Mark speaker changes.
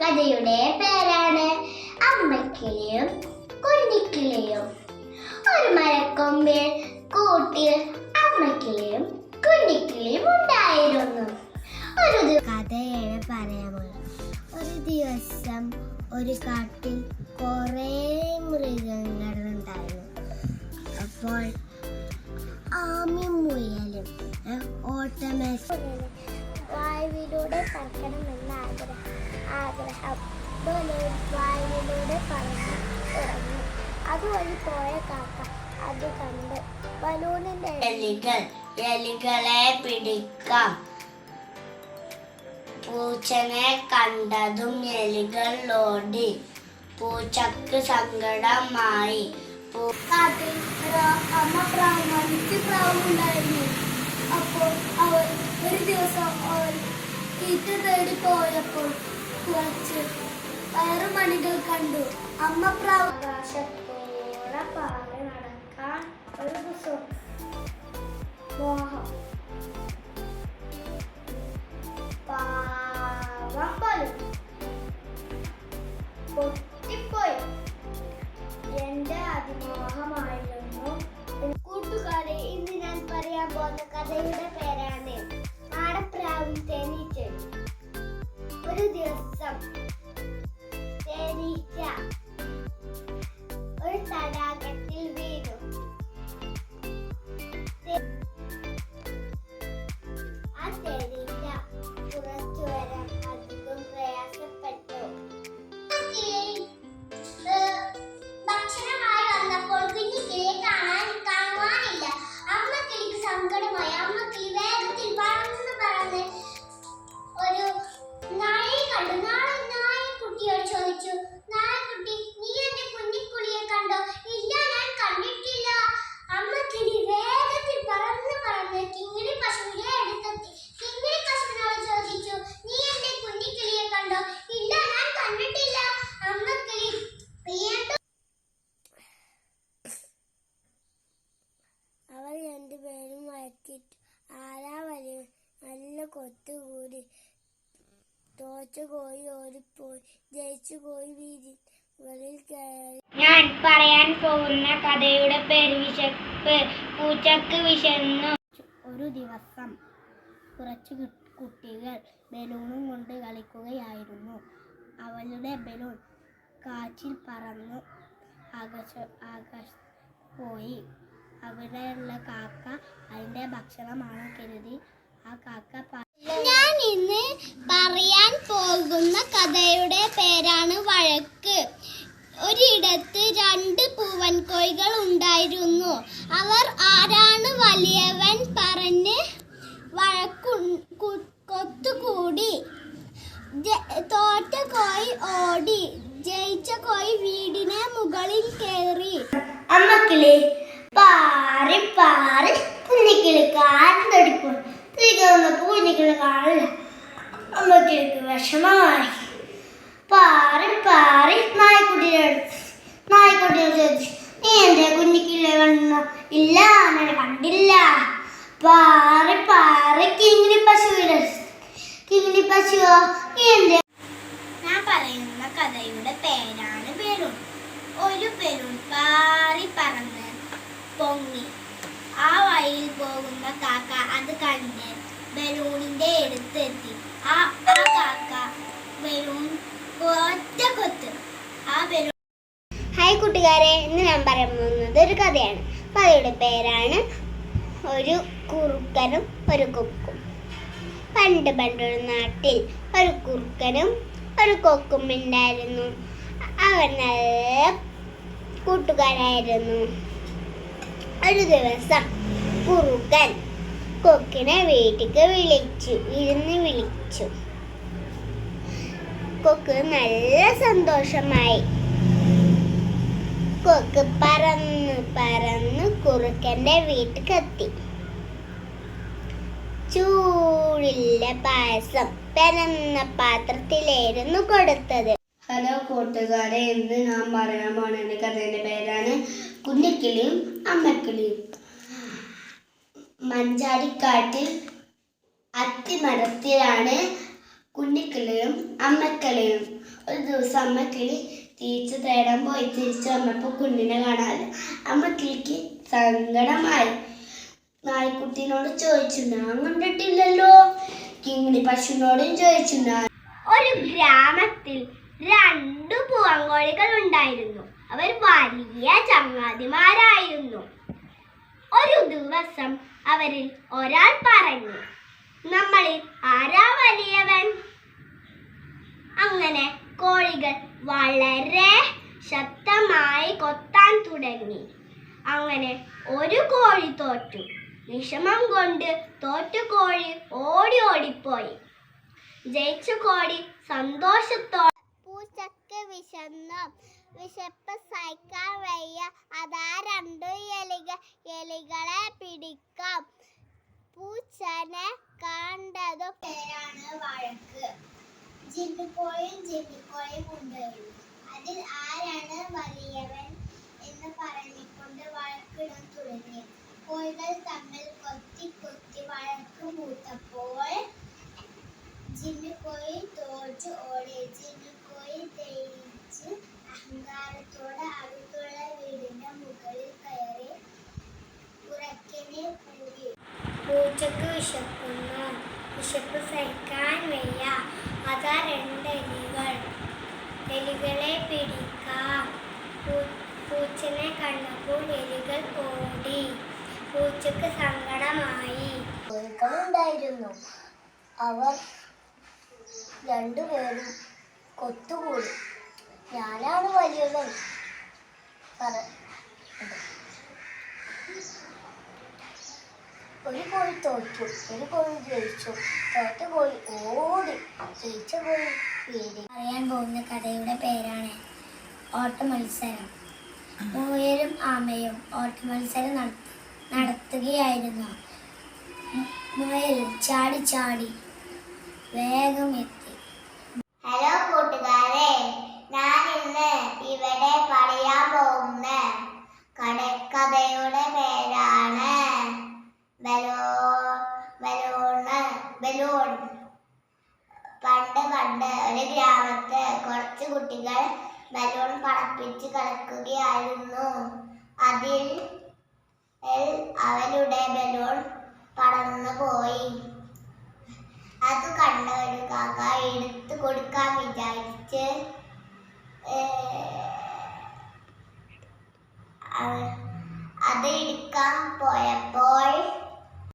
Speaker 1: കഥയുടെ പേരാണ് അമ്മക്കിളിയും കുഞ്ഞിക്കിളിയും. ഒരു മരക്കൊമ്പിൽ കൂട്ടിൽ അമ്മക്കിളിയും കുഞ്ഞിക്കിളിയും ഉണ്ടായിരുന്നു. കഥയാണ് പറയാനുള്ളത്. ഒരു ദിവസം ഒരു കാട്ടിൽ കുറേ മൃഗങ്ങൾ ഉണ്ടായിരുന്നു. അപ്പോൾ ആമയും മുയലും വായുവിലൂടെ പറക്കണമെന്ന ആഗ്രഹം വായുവിലൂടെ പറന്നു തുടങ്ങി. അതുവഴി പോയ കാക്ക അത് കണ്ട് ബലൂണിന്റെ എലികളെ പിടിക്കാം. പൂച്ചനെ കണ്ടതും എലികൾ ഓടി. പൂച്ചക്ക് സങ്കടമായി. അമ്മ പ്രാവുണ്ടായിരുന്നു. അപ്പോൾ അവൾ ഒരു ദിവസം തീറ്റ തേടി പോയപ്പോൾ കുറച്ച് വയറുമണികൾ കണ്ടു. അമ്മ പ്രാവ് ആകാശത്തോടെ പാറി നടക്കാൻ ഒരു മോഹം. പൊട്ടിപ്പോയി. എന്റെ അതിമോഹമായിരുന്നു. കൂട്ടുകാരെ, ഇന്ന് ഞാൻ പറയാൻ പോകുന്ന കഥയുടെ പേരാണ് മാടപ്രാവും തേനീച്ചയും. ഒരു ദിവസം തേനീച്ച ഒരു തടാകത്തിൽ വീണു. ആ തേനീച്ച പുറത്തു വരാൻ അധികം പ്രയാസപ്പെട്ടു. ഭക്ഷണമായി വന്നപ്പോൾ കുഞ്ഞിക്കിളിയെ കാണാനില്ല. അമ്മക്കിളിക്ക് സങ്കടമായി. അമ്മക്കിളി വേഗത്തിൽ പറന്ന് ഒരു നായയെ കണ്ടു. നായക്കുട്ടിയോട് ചോദിച്ചു, നായക്കുട്ടി, നീ എന്റെ കുഞ്ഞിക്കിളിയെ കണ്ടോ? ഇല്ല, ഞാൻ കണ്ടിട്ടില്ല. അമ്മക്കിളി വേഗത്തിൽ പറന്ന് കിങ്ങിണി പശുവിനെ അടുത്തെത്തി. കിങ്ങിണി പശുവിനോട് ചോദിച്ചു, നീ എന്റെ കുഞ്ഞിക്കിളിയെ കണ്ടോ? ഇല്ല, ഞാൻ കണ്ടിട്ടില്ല. അമ്മക്കിളി അവർ രണ്ടുപേരും വഴക്കിട്ടു. ആരാ വലിയ നല്ല കൊത്തുകൂടി. തോറ്റ കോഴി ഓടിപ്പോയി. ജയിച്ച കോഴി വീതികളിൽ കയറി. ഞാൻ പറയാൻ പോകുന്ന കഥയുടെ പേര് വിശപ്പ്. പൂച്ചക്ക് വിശന്നു. ഒരു ദിവസം കുറച്ച് കുട്ടികൾ ബലൂണും കൊണ്ട് കളിക്കുകയായിരുന്നു. അവളുടെ ബലൂൺ കാറ്റിൽ പറന്നു ആകാശ പോയി. അവിടെയുള്ള കാക്ക അതിന്റെ ഭക്ഷണമാണ് കരുതി ആ കാക്ക. ഞാൻ ഇന്ന് പറയാൻ പോകുന്ന കഥയുടെ പേരാണ് വഴക്ക്. ഒരിടത്ത് 2 പൂവൻ കോഴികൾ ഉണ്ടായിരുന്നു. അവർ ആരാണ് വലിയവൻ പറഞ്ഞ് കൊത്തുകൂടി. തോറ്റ കോഴി ഓടി. ജയിച്ച കോഴി വീടിന് മുകളിൽ കയറി. അമ്മക്കിളി പാറി കുഞ്ഞിക്കിളി കാര്യം തൊടിപ്പോയി. തിരികെ വന്നപ്പോൾ കുഞ്ഞിക്കിളി കാണില്ല. അമ്മക്കിളിക്ക് വിഷമമായി. പാറി നായ്ക്കുട്ടിയോട് ചോദിച്ചു, നീ എന്റെ കുഞ്ഞിക്കിളിയെ കണ്ടോ? ഇല്ല, ഞാൻ കണ്ടില്ല. പാറി കിങ്ങിണി പശുവോ നീ എന്റെ. ഞാൻ പറയുന്ന കഥയുടെ പേരാണ് ബലൂൺ. ഒരു ബലൂൺ പാറി പറന്ന് പൊങ്ങി. ആ വഴിയിൽ പോകുന്ന കാക്ക അത് കണ്ട് ബലൂണിന്റെ അടുത്തെത്തി. ആ കാക്ക ബലൂൺ ഒറ്റ കൊത്ത്. ആ ബലൂൺ. ഹായ് കൂട്ടുകാരെ, ഇന്ന് ഞാൻ പറയാൻ പോകുന്നത് ഒരു കഥയാണ്. കഥയുടെ പേരാണ് ഒരു കുറുക്കനും ഒരു കൊക്കും. പണ്ടൊരു നാട്ടിൽ ഒരു കുറുക്കനും ഒരു കൊക്കും ഉണ്ടായിരുന്നു. അവർ നല്ല കൂട്ടുകാരായിരുന്നു. ഒരു ദിവസം കുറുക്കൻ കൊക്കിനെ വീട്ടിലേക്ക് വിളിച്ചു. കൊക്ക് നല്ല സന്തോഷമായി. കൊക്ക് പറന്ന് കുറുക്കന്റെ വീട്ടിലെത്തി. ചൂടുള്ള പായസം പെരന്ന പാത്രത്തിലായിരുന്നു കൊടുത്തത്. ഹലോ കൂട്ടുകാരെ, ഇന്ന് ഞാൻ പറയാൻ പോകുന്ന എൻ്റെ കഥയുടെ പേരാണ് കുഞ്ഞിക്കിളിയും അമ്മക്കിളിയും. മഞ്ചാടിക്കാട്ടിൽ അത്തിമരത്തിലാണ് കുഞ്ഞിക്കിളിയും അമ്മക്കിളിയും. ഒരു ദിവസം അമ്മക്കിളി തീറ്റ തേടാൻ പോയി. തിരിച്ചു വന്നപ്പോൾ കുഞ്ഞിനെ കാണാതെ അമ്മക്കിളിക്ക് സങ്കടമായി. നായ്ക്കുട്ടിനോട് ചോദിച്ചു, ഞാൻ കണ്ടിട്ടില്ലല്ലോ. കിങ്ങിണി പശുവിനോടും ചോദിച്ചു. ഒരു ഗ്രാമത്തിൽ 2 പൂവങ്കോഴികൾ ഉണ്ടായിരുന്നു. അവർ വലിയ ചങ്ങാതിമാരായിരുന്നു. ഒരു ദിവസം അവരിൽ ഒരാൾ പറഞ്ഞു, നമ്മളിൽ ആരാ വലിയവൻ? അങ്ങനെ കോഴികൾ വളരെ ശക്തമായി കൊത്താൻ തുടങ്ങി. അങ്ങനെ ഒരു കോഴി തോറ്റു. വിഷമം കൊണ്ട് തോറ്റ കോഴി ഓടിപ്പോയി. ജയിച്ച കോഴി സന്തോഷത്തോടെ, പൂച്ചക്ക് വിശപ്പ് സഹിക്കാൻ വയ്യ, അതാ 2 എലികളെ പിടിക്കാം. പൂച്ചനെ കണ്ടതു പേരാണ് വഴക്ക്. ജിന്നുകോഴിയും ജെന്നിക്കോഴിയും ഉണ്ടായിരുന്നു. അതിൽ ആരാണ് വലിയവൻ എന്ന് പറഞ്ഞുകൊണ്ട് വഴക്കിടാൻ തുടങ്ങി. കോഴികൾ തമ്മിൽ കൊത്തി വഴക്ക് മൂത്തപ്പോൾ ജിന്നുകോഴി തോറ്റു ഓടി. ജിന്നുകോഴി ജയിച്ച് അഹങ്കാരത്തോടെ അടുത്തുള്ള വീടിന്റെ മുകളിൽ കയറി ഉറക്കനെ കൂടി. പൂച്ചക്ക് വിശപ്പ് സഹിക്കാൻ വയ്യ, അതാ 2 എലികളെ പിടിക്കാം. പൂച്ചനെ കണ്ടപ്പോൾ എലികൾ ഓടി. പൂച്ചക്ക് സങ്കടമായി. കോഴികളുണ്ടായിരുന്നു. അവർ 2 പേരും കൊത്തുകൂടി. ഞാനാണ് വലിയവൻ. ഒരു കോഴി തോറ്റു, ഒരു കോഴി ജയിച്ചു. തോറ്റ കോഴി ഓടി, ജയിച്ച കോഴി പേടി. അറിയാൻ പോകുന്ന കഥയുടെ പേരാണ് ഓട്ടമത്സരം. മുയലും ആമയും ഓട്ടമത്സരം നടത്തുകയായിരുന്നു. മുയൽ ചാടി വേഗം എത്തി. ഹലോ കൂട്ടുകാരെ, ഞാൻ ഇന്ന് ഇവിടെ പറയാൻ പോകുന്ന കഥയുടെ പേരാണ് ബലൂൺ. പണ്ട് ഒരു ഗ്രാമത്ത് കുറച്ച് കുട്ടികൾ ബലൂൺ പടപ്പിച്ച് കളിക്കുകയായിരുന്നു. അതിൽ അവരുടെ ബലൂൺ പറന്നു പോയി. അത് കണ്ട ഒരു കാക്ക എടുത്തു കൊടുക്കാൻ വിചാരിച്ച് അത് എടുക്കാൻ പോയപ്പോൾ